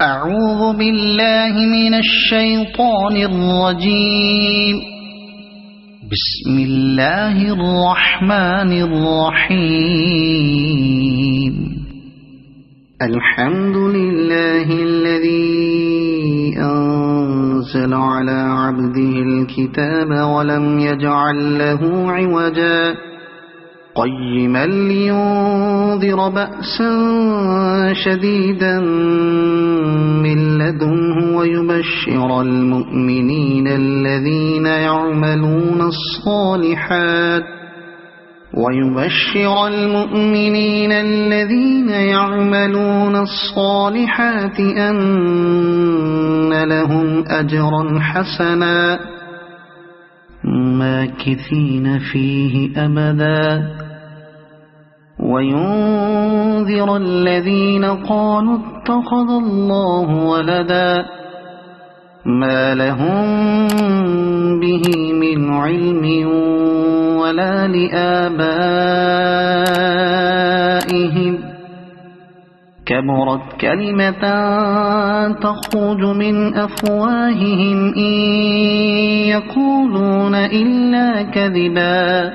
أعوذ بالله من الشيطان الرجيم. بسم الله الرحمن الرحيم. الحمد لله الذي أنزل على عبده الكتاب ولم يجعل له عوجا قيما لينذر بأسا شديدا من لدنه ويبشر المؤمنين الذين يعملون الصالحات أن لهم أجرا حسنا ماكثين فيه أبدا وينذر الذين قالوا اتخذ الله ولدا ما لهم به من علم ولا لآبائهم كبرت كلمة تخرج من أفواههم إن يقولون إلا كذبا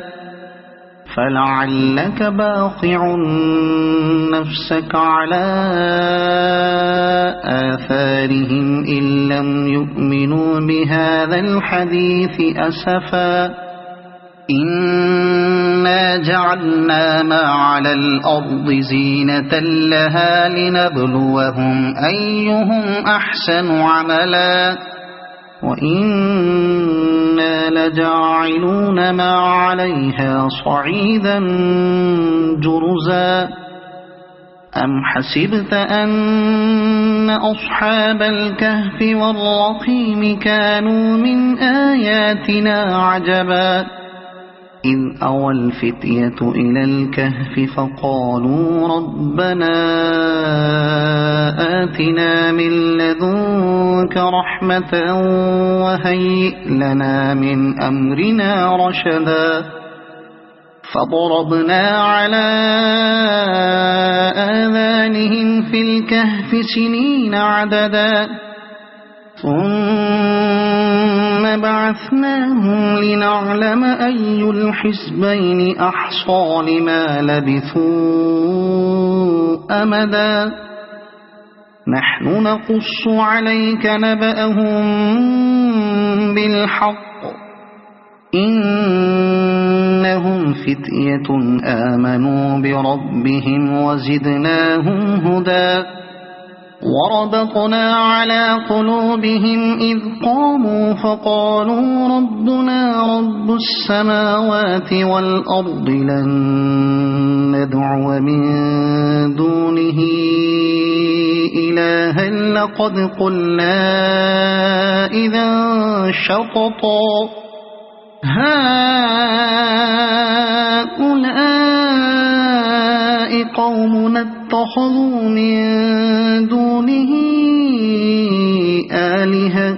فلعلك باخع نفسك على آثارهم إن لم يؤمنوا بهذا الحديث أسفا إنا جعلنا ما على الأرض زينة لها لنبلوهم أيهم أحسن عملا وإنا لجاعلون ما عليها صعيدا جرزا أم حسبت أن أصحاب الكهف والرقيم كانوا من آياتنا عجبا إذ أوى الفتية إلى الكهف فقالوا ربنا آتنا من لدنك رحمة وهيئ لنا من أمرنا رشدا فضربنا على آذانهم في الكهف سنين عددا ثم بعثناهم لنعلم أي الحزبين أحصى لما لبثوا أمدا نحن نقص عليك نبأهم بالحق إنهم فتية آمنوا بربهم وزدناهم هدى وربطنا على قلوبهم إذ قاموا فقالوا ربنا رب السماوات والأرض لن ندعو من دونه إلها لقد قلنا إذا شططا هؤلاء قومنا اتخذوا من دونه آلهة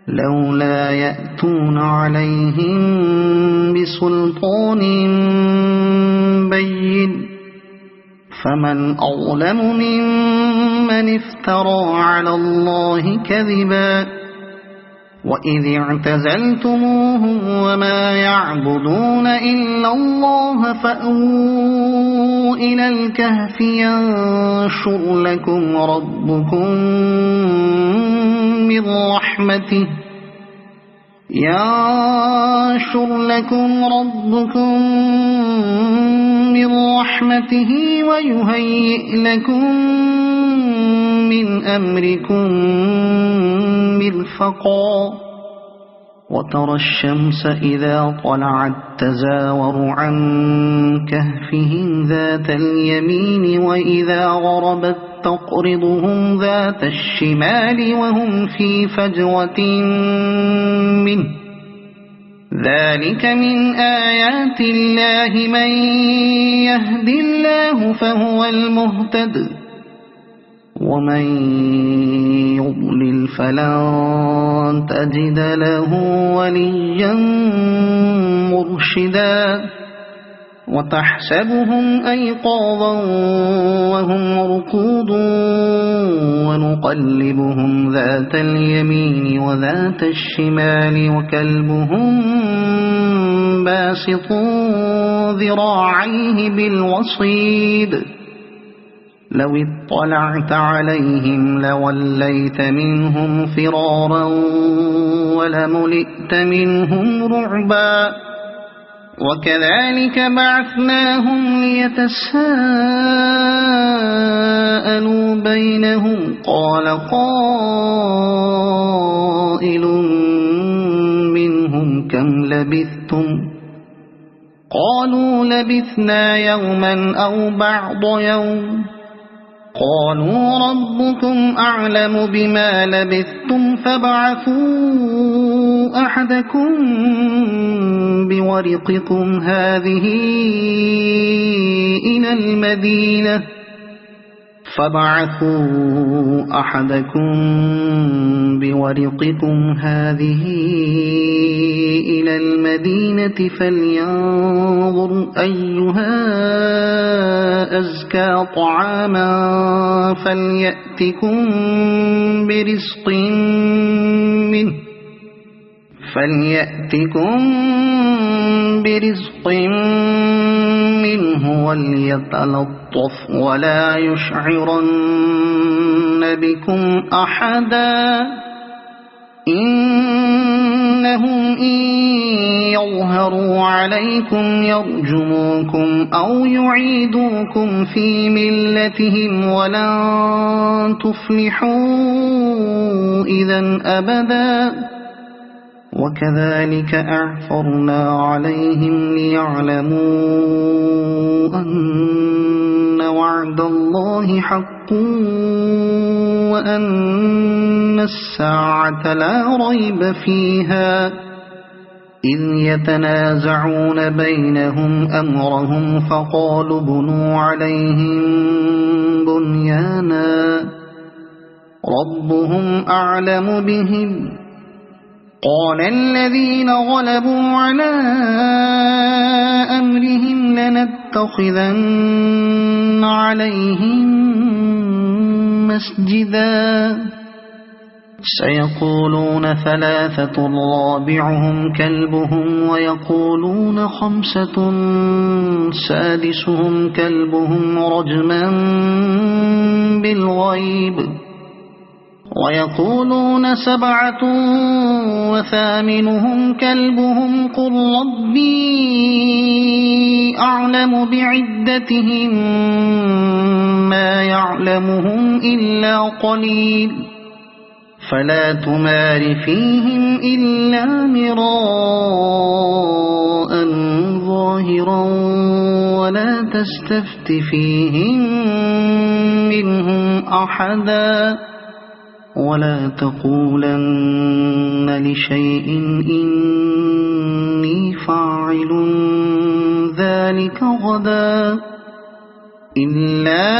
لولا يأتون عليهم بسلطان بين فمن أظلم ممن افترى على الله كذبا وإذ اعتزلتموهم وما يعبدون إلا الله فأووا إلى الكهف ينشر لكم ربكم من رحمته ويهيئ لكم من أمركم مرفقا وترى الشمس إذا طلعت تزاور عن كهفهم ذات اليمين وإذا غربت تقرضهم ذات الشمال وهم في فجوة منه ذلك من آيات الله من يهد الله فهو المهتد ومن يضلل فلن تجد له وليا مرشدا وتحسبهم أيقاظا وهم رقود ونقلبهم ذات اليمين وذات الشمال وكلبهم باسط ذراعيه بالوصيد لو اطلعت عليهم لوليت منهم فرارا ولملئت منهم رعبا وكذلك بعثناهم ليتساءلوا بينهم قال قائل منهم كم لبثتم قالوا لبثنا يوما أو بعض يوم قالوا ربكم أعلم بما لبثتم فابعثوا أحدكم بورقكم هذه إلى المدينة فلينظر أيها أزكى طعاما فليأتكم برزق منه وليتلطف ولا يشعرن بكم أحدا إنهم إن يظهروا عليكم يرجموكم أو يعيدوكم في ملتهم ولن تفلحوا إذا أبدا وكذلك أعثرنا عليهم ليعلموا أن وعد الله حق وأن الساعة لا ريب فيها إذ يتنازعون بينهم أمرهم فقالوا بنوا عليهم بنيانا ربهم أعلم بهم قال الذين غلبوا على أمرهم لنتخذن عليهم مسجدا سيقولون ثلاثة رابعهم كلبهم ويقولون خمسة سادسهم كلبهم رجما بالغيب ويقولون سبعة وثامنهم كلبهم قل ربي أعلم بعدتهم ما يعلمهم إلا قليل فلا تمار فيهم إلا مراء ظاهرا ولا تستفت فيهم منهم أحدا ولا تقولن لشيء إني فاعل ذلك غدا إلا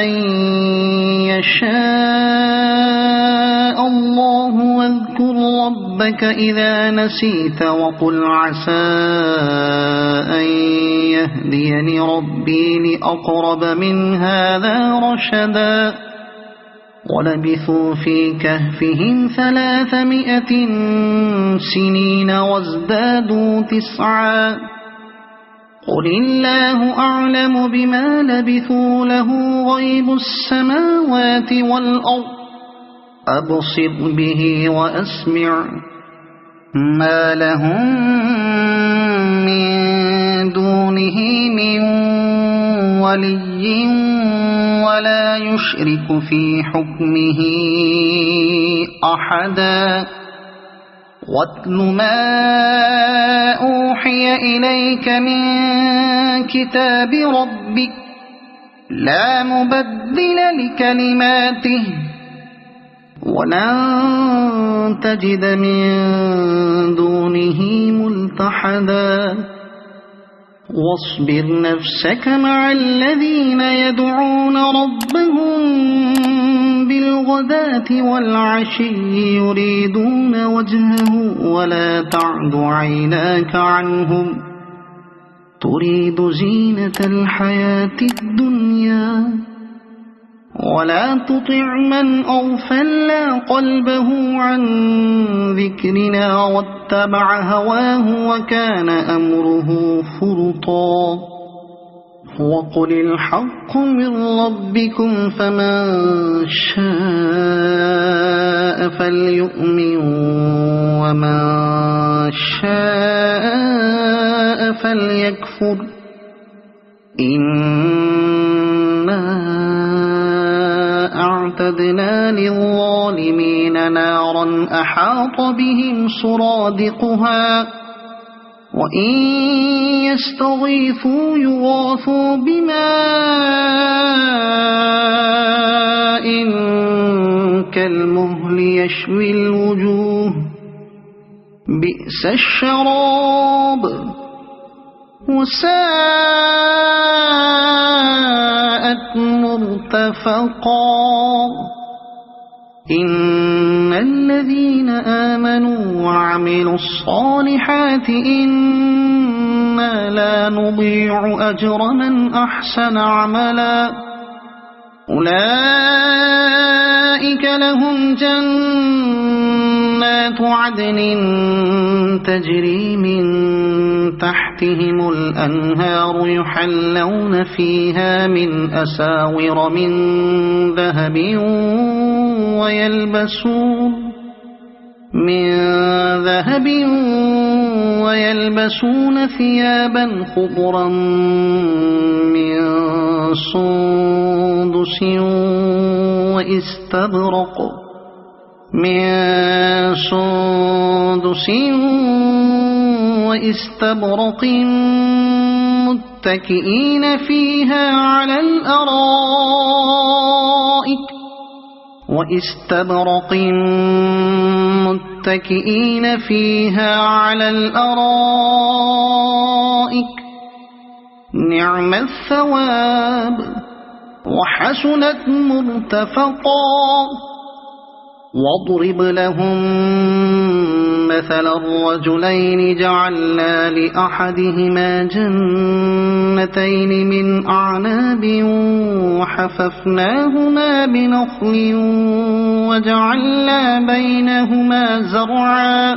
أن يشاء الله واذكر ربك إذا نسيت وقل عسى أن يهديني ربي لأقرب من هذا رشدا ولبثوا في كهفهم 300 سنين وازدادوا 9 قل الله أعلم بما لبثوا له غيب السماوات والأرض أبصر به وأسمع ما لهم من دونه من ولي ولا يشرك في حكمه أحدا واتل ما أوحي إليك من كتاب ربك لا مبدل لكلماته ولن تجد من دونه ملتحدا واصبر نفسك مع الذين يدعون ربهم بالغداة والعشي يريدون وجهه ولا تعد عيناك عنهم تريد زينة الحياة الدنيا ولا تطع من أغفلنا قلبه عن ذكرنا واتبع هواه وكان أمره فرطا وقل الحق من ربكم فمن شاء فليؤمن ومن شاء فليكفر إنا أعتدنا للظالمين نارا أحاط بهم سرادقها وإن يستغيثوا يغاثوا بماء كالمهل يشوي الوجوه بئس الشراب وساءت مرتفقا إن الذين آمنوا وعملوا الصالحات إنا لا نضيع أجر من أحسن عملا أولئك لهم جنات عدن تجري من تحتهم الأنهار يحلون فيها من أساور من ذهب ويلبسون ثيابا خضرا من سندس واستبرق متكئين فيها على الأرائك نعم الثواب وحسنت مرتفقا واضرب لهم مثل الرجلين جعلنا لأحدهما جنتين من أعناب وحففناهما بنخل وجعلنا بينهما زرعا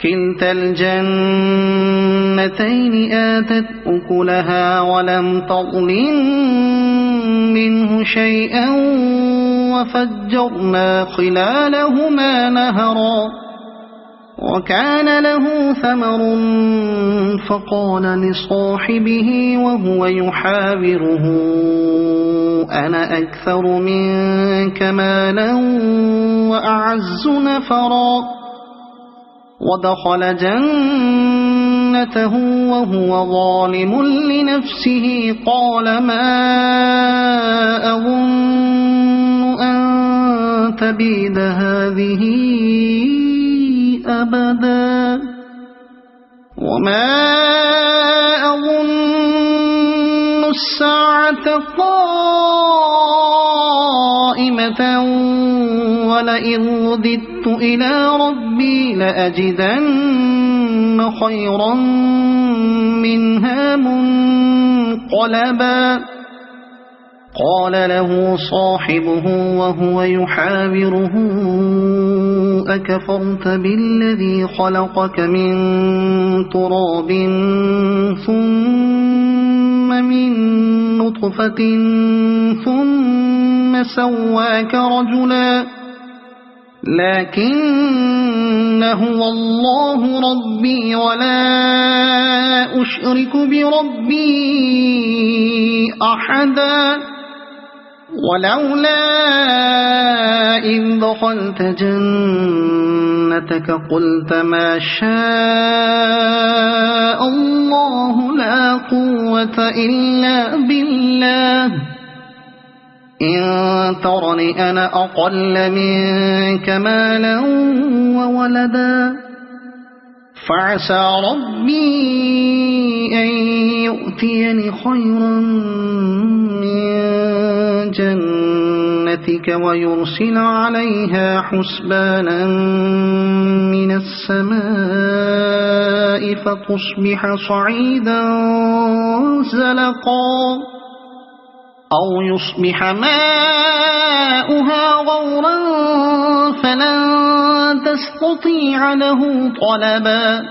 كلتا الجنتين آتت أكلها ولم تظلم منه شيئا وفجرنا خلالهما نهرا وكان له ثمر فقال لصاحبه وهو يحاوره أنا أكثر منك مالا وأعز نفرا ودخل جنته وهو ظالم لنفسه قال ما أظن أن تبيد هذه أبدا وما أظن الساعة قائمة ولئن رددت إلى ربي لأجدن خيرا منها منقلبا قال له صاحبه وهو يحاوره أكفرت بالذي خلقك من تراب ثم من نطفة ثم سواك رجلا لكن هو الله ربي ولا أشرك بربي أحدا ولولا إذ دخلت جنتك قلت ما شاء الله لا قوة إلا بالله إن ترني أنا أقل منك مالا وولدا فعسى ربي أن يؤتيني خيرا من جنتك ويرسل عليها حسبانا من السماء فتصبح صعيدا زلقا أو يصبح ماؤها غورا فلن تستطيع له طلبا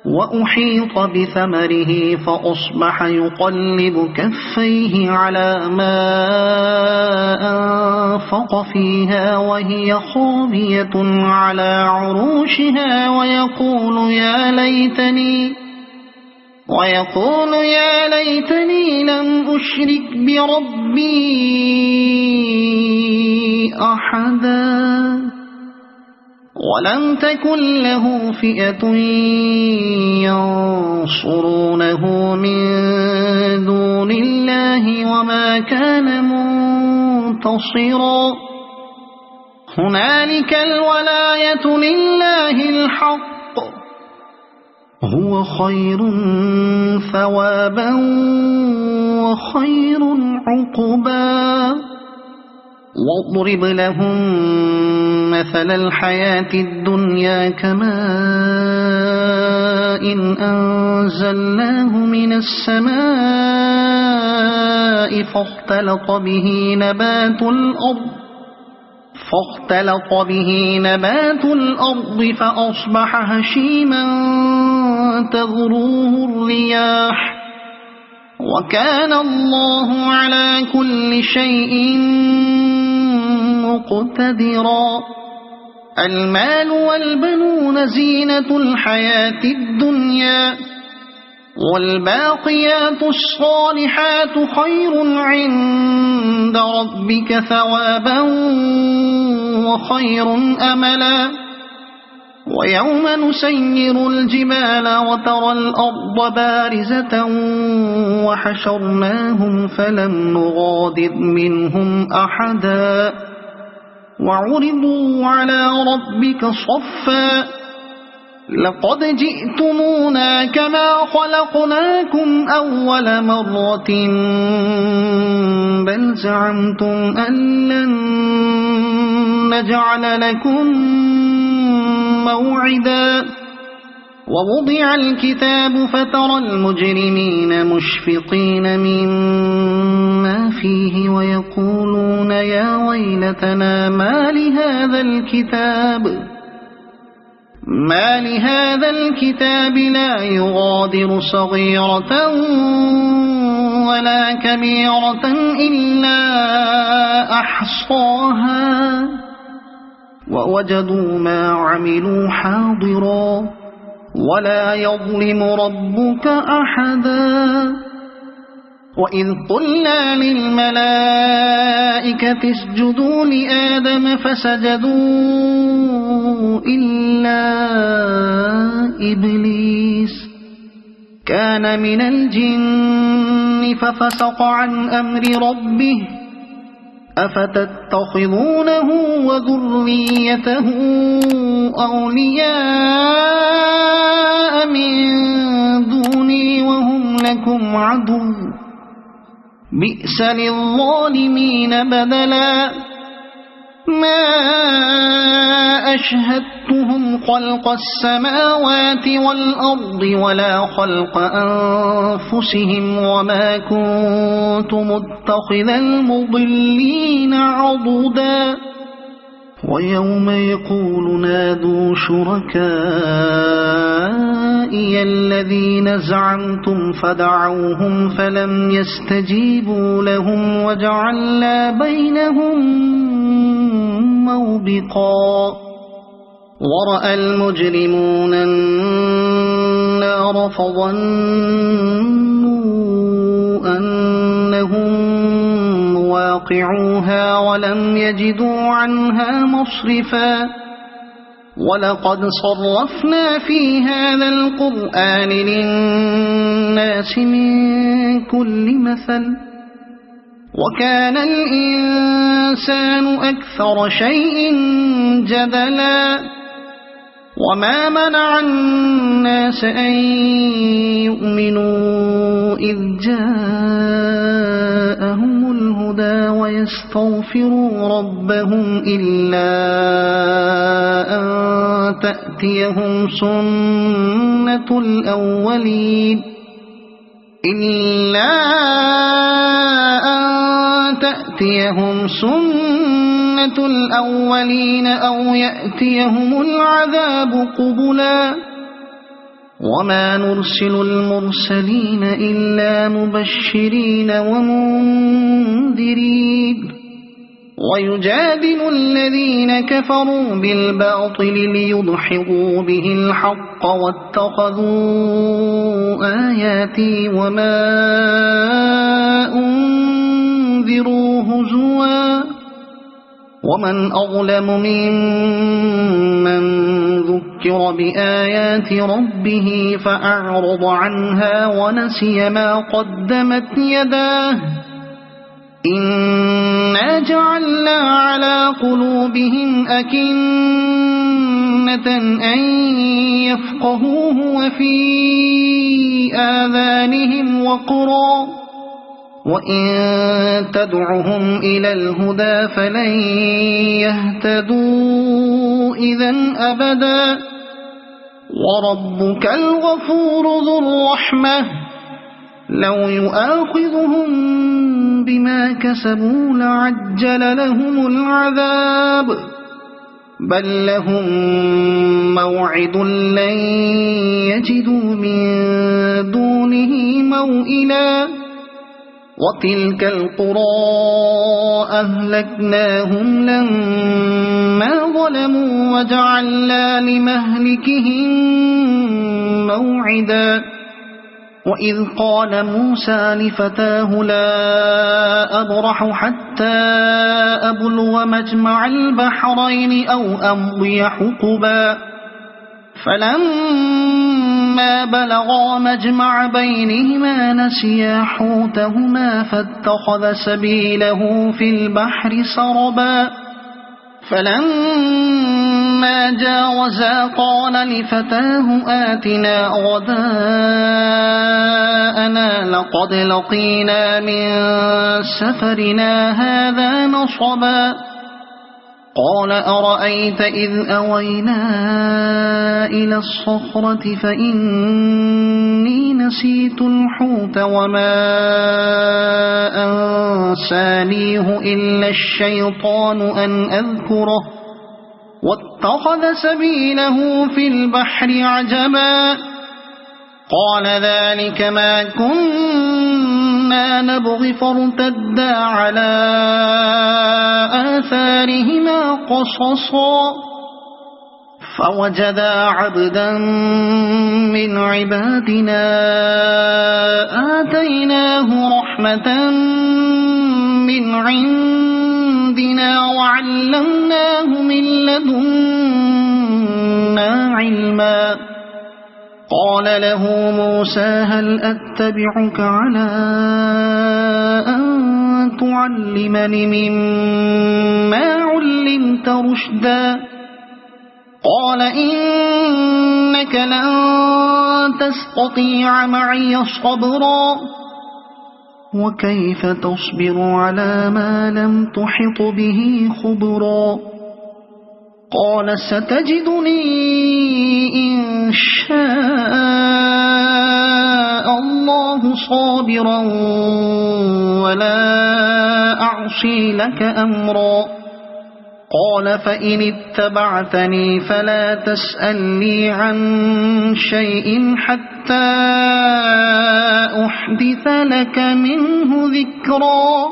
وأحيط بثمره فأصبح يقلب كفيه على ما أنفق فيها وهي خاوية على عروشها ويقول يا ليتني لم أشرك بربي أحدا ولم تكن له فئة ينصرونه من دون الله وما كان منتصرا هنالك الولاية لله الحق هو خير ثوابا وخير عقبا واضرب لهم مثل الحياة الدنيا كماء أنزلناه من السماء فاختلط به نبات الأرض فأصبح هشيما تذروه الرياح وكان الله على كل شيء مقتدرا المال والبنون زينة الحياة الدنيا والباقيات الصالحات خير عند ربك ثوابا وخير أملا ويوم نسير الجبال وترى الأرض بارزة وحشرناهم فلم نغادر منهم أحدا وعرضوا على ربك صفا لقد جئتمونا كما خلقناكم أول مرة بل زعمتم أن لن نجعل لكم موعدا ووضع الكتاب فترى المجرمين مشفقين مما فيه ويقولون يا ويلتنا ما لهذا الكتاب لا يغادر صغيرة ولا كبيرة إلا أحصاها ووجدوا ما عملوا حاضرا ولا يظلم ربك أحدا وإذ قلنا للملائكة اسجدوا لآدم فسجدوا إلا إبليس كان من الجن ففسق عن أمر ربه أفتتخذونه وذريته أولياء من دوني وهم لكم عدو بئس للظالمين بدلا ما أشهدتهم خلق السماوات والأرض ولا خلق أنفسهم وما كنت متخذ المضلين عضدا ويوم يقول نادوا شركائي الذين زعمتم فدعوهم فلم يستجيبوا لهم وجعلنا بينهم موبقا ورأى المجرمون النار فظنوا أنهم واقعوها ولم يجدوا عنها مصرفا ولقد صرفنا في هذا القرآن للناس من كل مثل وكان الإنسان أكثر شيء جدلا وما منع الناس أن يؤمنوا إذ جاءهم الهدى ويستغفروا ربهم إلا أن تأتيهم سنة الأولين إلا أن تأتيهم سنة الأولين أو يأتيهم العذاب قبلا وما نرسل المرسلين إلا مبشرين ومنذرين ويجادل الذين كفروا بالباطل ليدحضوا به الحق واتخذوا آياتي وما أنذروا هزوا ومن أظلم ممن ذكر بآيات ربه فأعرض عنها ونسي ما قدمت يداه إنا جعلنا على قلوبهم أكنة أن يفقهوه وفي آذانهم وقرا وإن تدعهم إلى الهدى فلن يهتدوا إذن أبدا وربك الغفور ذو الرحمة لو يؤاخذهم بما كسبوا لعجل لهم العذاب بل لهم موعد لن يجدوا من دونه موئلا وتلك القرى أهلكناهم لما ظلموا وجعلنا لمهلكهم موعدا وإذ قال موسى لفتاه لا أبرح حتى أبلغ مجمع البحرين أو أمضي حقبا فلما بلغا مجمع بينهما نسيا حوتهما فاتخذ سبيله في البحر سربا فلما جاوزا قال لفتاه آتنا غداءنا لقد لقينا من سفرنا هذا نصبا قال أرأيت إذ أوينا إلى الصخرة فإني نسيت الحوت وما أنسانيه إلا الشيطان أن أذكره واتخذ سبيله في البحر عجبا قال ذلك ما كنا نبغي فارتدا على آثارهما قصصا فوجدا عبدا من عبادنا آتيناه رحمة من عندنا وعلمناه من لدنا علما قال له موسى هل أتبعك على أن تعلمني مما علمت رشدا قال إنك لن تستطيع معي صبرا وكيف تصبر على ما لم تحط به خبرا قال ستجدني إن شاء الله صابرا ولا أعصي لك أمرا قال فإن اتبعتني فلا تسألني عن شيء حتى أحدث لك منه ذكرا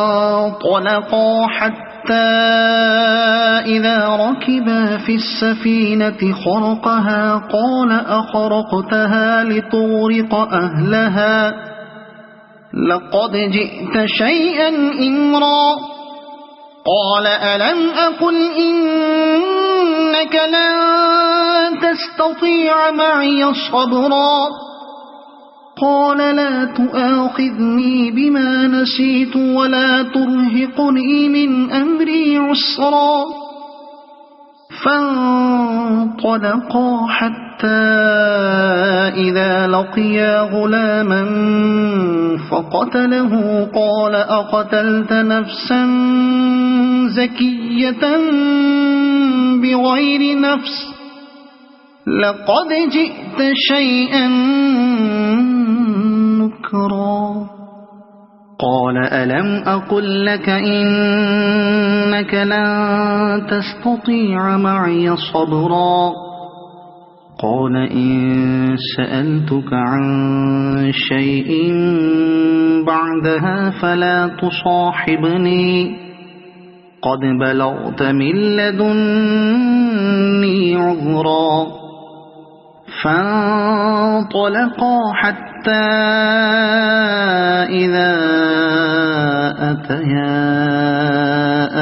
فانطلقا حتى إذا ركبا في السفينة خرقها قال أخرقتها لتغرق أهلها لقد جئت شيئا إمرا قال ألم أقل إنك لن تستطيع معي صبرا قال لا تؤاخذني بما نسيت ولا ترهقني من أمري عسرا فانطلقا حتى إذا لقيا غلاما فقتله قال أقتلت نفسا زكية بغير نفس لقد جئت شيئا ذكرا قال ألم أقل لك إنك لن تستطيع معي صبرا قال إن سألتك عن شيء بعدها فلا تصاحبني قد بلغت من لدني عذرا فانطلقا حتى إذا أتيا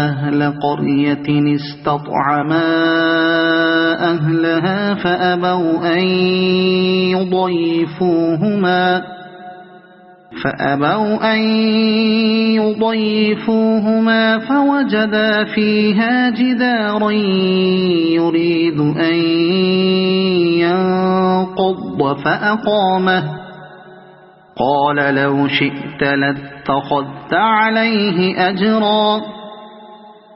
أهل قرية استطعما أهلها فأبوا أن يضيفوهما فوجدا فيها جدارا يريد أن ينقض فأقامه قال لو شئت لاتخذت عليه أجرا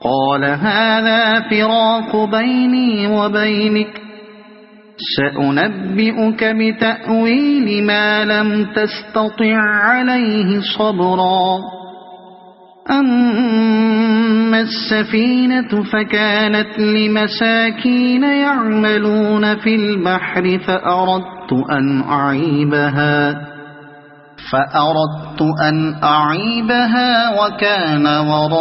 قال هذا فراق بيني وبينك سأنبئك بتأويل ما لم تستطع عليه صبرا أما السفينة فكانت لمساكين يعملون في البحر فأردت أن أعيبها وكان وراءهم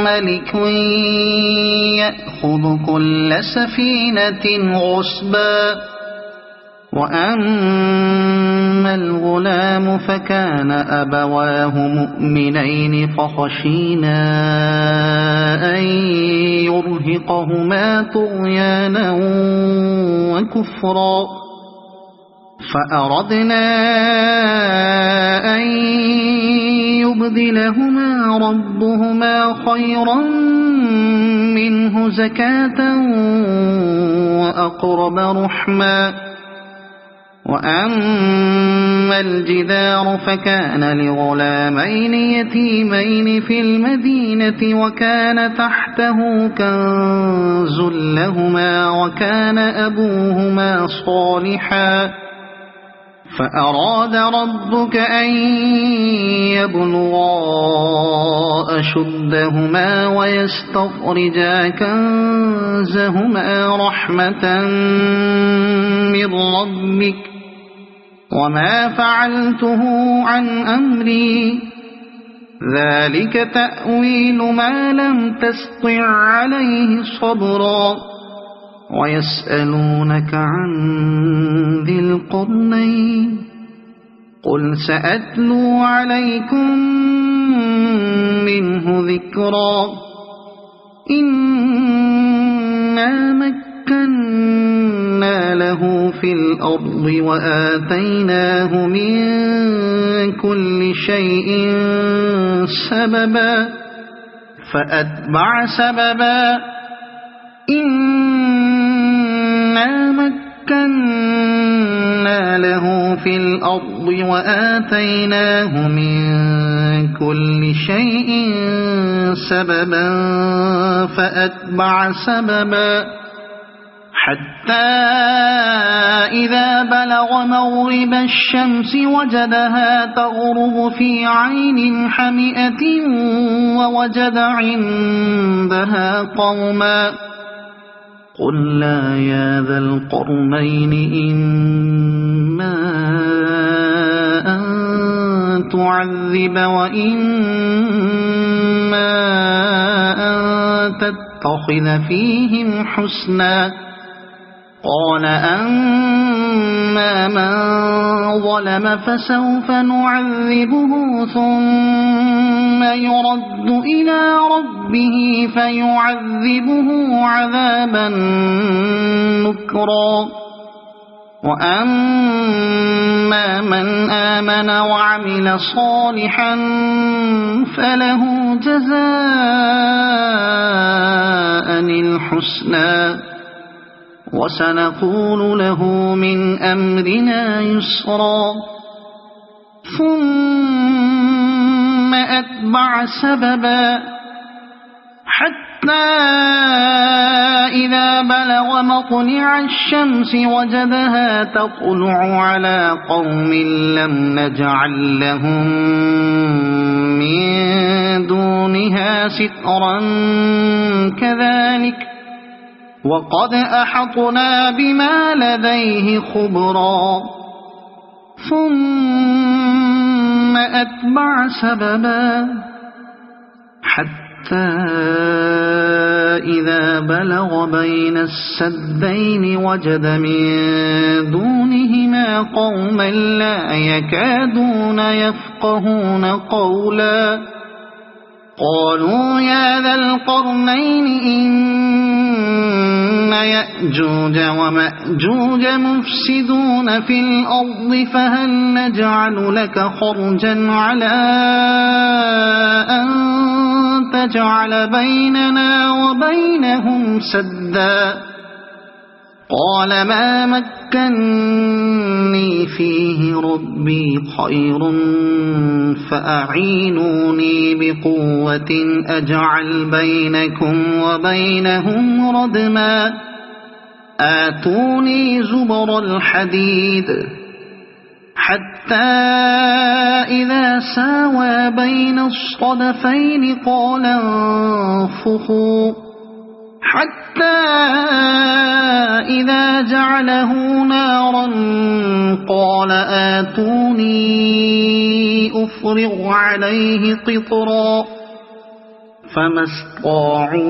ملك يأخذ كل سفينة غصبا وأما الغلام فكان أبواه مؤمنين فخشينا أن يرهقهما طغيانا وكفرا فأردنا أن يبدلهما ربهما خيرا منه زكاة وأقرب رحما وأما الجدار فكان لغلامين يتيمين في المدينة وكان تحته كنز لهما وكان أبوهما صالحا فأراد ربك أن يبلغا أشدهما ويستخرجا كنزهما رحمة من ربك وما فعلته عن أمري ذلك تأويل ما لم تسطع عليه صبرا ويسألونك عن ذي القرنين قل سأتلو عليكم منه ذكرا إنا مكنا له في الأرض وآتيناه من كل شيء سببا فأتبع سببا إنا مكنا له في الأرض وآتيناه من كل شيء سببا فأتبع سببا حتى إذا بلغ مغرب الشمس وجدها تغرب في عين حمئة ووجد عندها قوما قلنا يا ذا القرنين إما أن تعذب وإما أن تتخذ فيهم حسنا قال أما من ظلم فسوف نعذبه ثم يرد إلى ربه فيعذبه عذابا نكرا وأما من آمن وعمل صالحا فله جزاء الحسنى وسنقول له من أمرنا يسرا ثم أتبع سببا حتى إذا بلغ مطلع الشمس وجدها تطلع على قوم لم نجعل لهم من دونها سترا كذلك وقد أحطنا بما لديه خبرا ثم أتبع سببا حتى إذا بلغ بين السدين وجد من دونهما قوما لا يكادون يفقهون قولا قالوا يا ذا القرنين إن يأجوج ومأجوج مفسدون في الأرض فهل نجعل لك خرجا على أن تجعل بيننا وبينهم سدا قال ما مكني فيه ربي خير فأعينوني بقوة أجعل بينكم وبينهم ردما آتوني زبر الحديد حتى إذا ساوى بين الصدفين قال انفخوا حتى إذا جعله نارا قال آتوني أفرغ عليه قطرا فما استطاعوا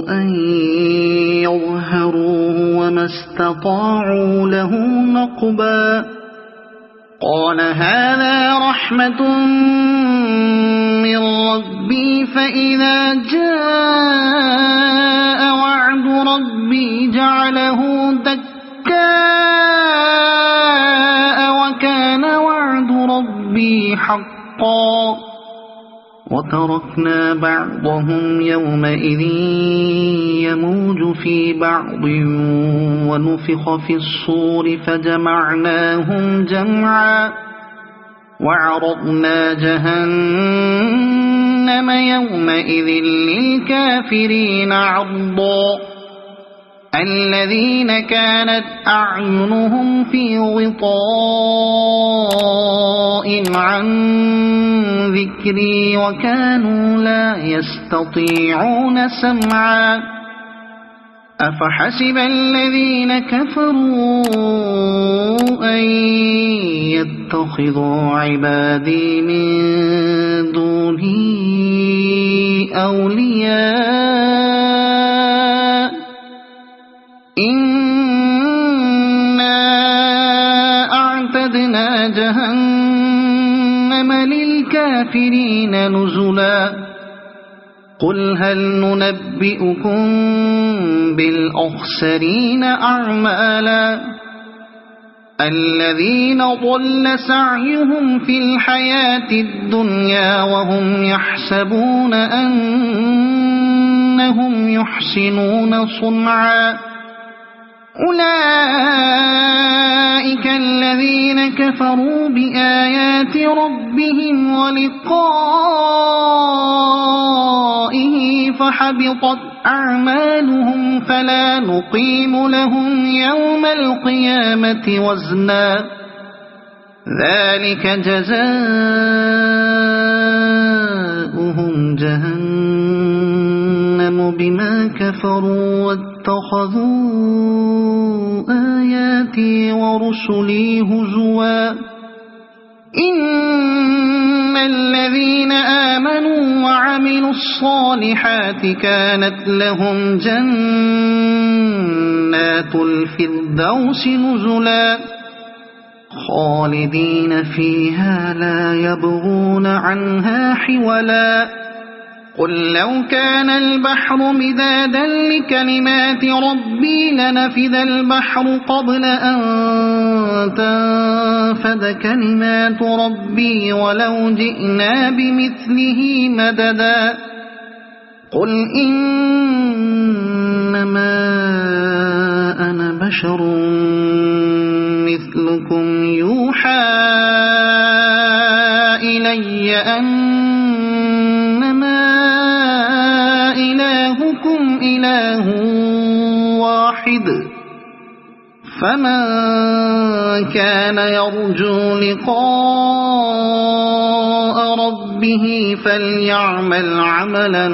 أن يظهروه وما استطاعوا له نقبا قال هذا رحمة من ربي فإذا جاء وعد ربي جعله دكاء وكان وعد ربي حقا وتركنا بعضهم يومئذ يموج في بعض ونفخ في الصور فجمعناهم جمعا وعرضنا جهنم يومئذ للكافرين عرضا الذين كانت أعينهم في غطاء عن ذكري وكانوا لا يستطيعون سمعا أفحسب الذين كفروا أن يتخذوا عبادي من دوني أولياء إنا أعتدنا جهنم للكافرين نزلا قل هل ننبئكم بالأخسرين أعمالا الذين ضل سعيهم في الحياة الدنيا وهم يحسبون أنهم يحسنون صنعا أولئك الذين كفروا بآيات ربهم ولقائه فحبطت أعمالهم فلا نقيم لهم يوم القيامة وزنا ذلك جزاؤهم جهنم بما كفروا واتخذوا آياتي ورسلي هزوا إن الذين آمنوا وعملوا الصالحات كانت لهم جنات الفردوس نزلا خالدين فيها لا يبغون عنها حولا قل لو كان البحر مدادا لكلمات ربي لنفد البحر قبل أن تنفد كلمات ربي ولو جئنا بمثله مددا قل إنما أنا بشر مثلكم يوحى إلي أنما إلهكم إله فمن كان يرجو لقاء ربه فليعمل عملا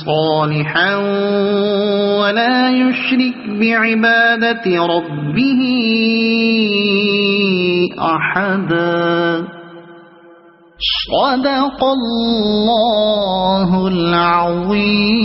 صالحا ولا يشرك بعبادة ربه أحدا. صدق الله العظيم.